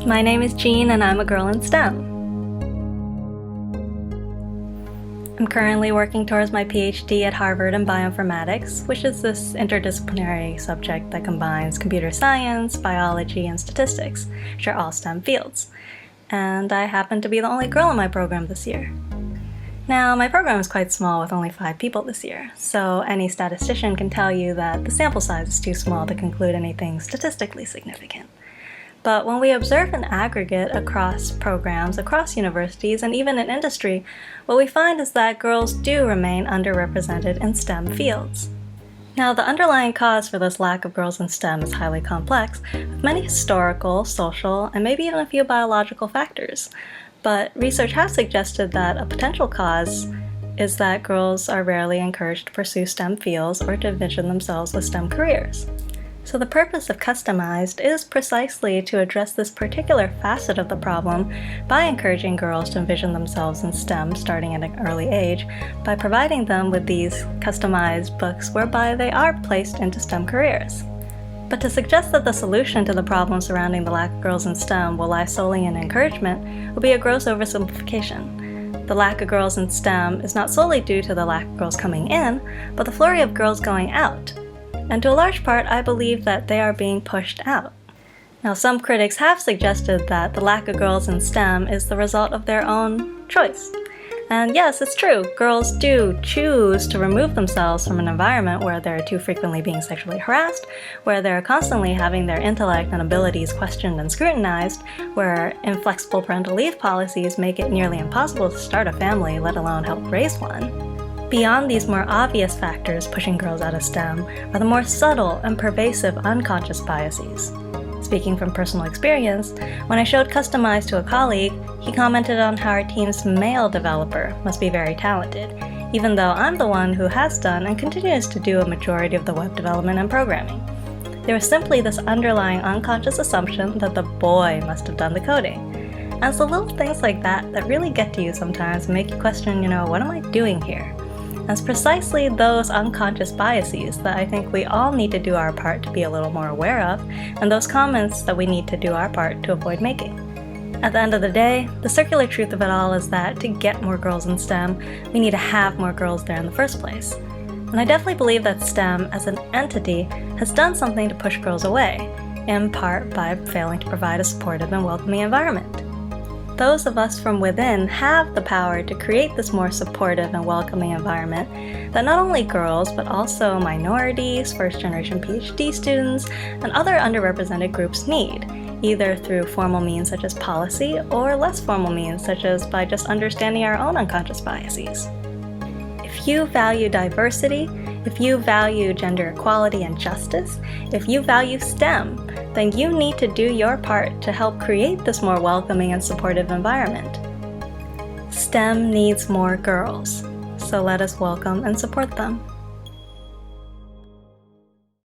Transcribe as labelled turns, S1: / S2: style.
S1: My name is Jean and I'm a girl in STEM. I'm currently working towards my PhD at Harvard in bioinformatics, which is this interdisciplinary subject that combines computer science, biology, and statistics, which are all STEM fields. And I happen to be the only girl in my program this year. Now, my program is quite small with only 5 people this year, so any statistician can tell you that the sample size is too small to conclude anything statistically significant. But when we observe an aggregate across programs, across universities, and even in industry, what we find is that girls do remain underrepresented in STEM fields. Now, the underlying cause for this lack of girls in STEM is highly complex, with many historical, social, and maybe even a few biological factors. But research has suggested that a potential cause is that girls are rarely encouraged to pursue STEM fields or to envision themselves with STEM careers. So the purpose of cuSTEMized is precisely to address this particular facet of the problem by encouraging girls to envision themselves in STEM starting at an early age by providing them with these customized books whereby they are placed into STEM careers. But to suggest that the solution to the problem surrounding the lack of girls in STEM will lie solely in encouragement would be a gross oversimplification. The lack of girls in STEM is not solely due to the lack of girls coming in, but the flurry of girls going out. And to a large part, I believe that they are being pushed out. Now, some critics have suggested that the lack of girls in STEM is the result of their own choice. And yes, it's true, girls do choose to remove themselves from an environment where they're too frequently being sexually harassed, where they're constantly having their intellect and abilities questioned and scrutinized, where inflexible parental leave policies make it nearly impossible to start a family, let alone help raise one. Beyond these more obvious factors pushing girls out of STEM are the more subtle and pervasive unconscious biases. Speaking from personal experience, when I showed cuSTEMized to a colleague, he commented on how our team's male developer must be very talented, even though I'm the one who has done and continues to do a majority of the web development and programming. There was simply this underlying unconscious assumption that the boy must have done the coding. And it's the little things like that that really get to you sometimes and make you question, what am I doing here? And it's precisely those unconscious biases that I think we all need to do our part to be a little more aware of, and those comments that we need to do our part to avoid making. At the end of the day, the circular truth of it all is that to get more girls in STEM, we need to have more girls there in the first place. And I definitely believe that STEM as an entity has done something to push girls away, in part by failing to provide a supportive and welcoming environment. Those of us from within have the power to create this more supportive and welcoming environment that not only girls, but also minorities, first-generation PhD students, and other underrepresented groups need, either through formal means such as policy, or less formal means such as by just understanding our own unconscious biases. If you value diversity, if you value gender equality and justice, if you value STEM, then you need to do your part to help create this more welcoming and supportive environment. STEM needs more girls, so let us welcome and support them.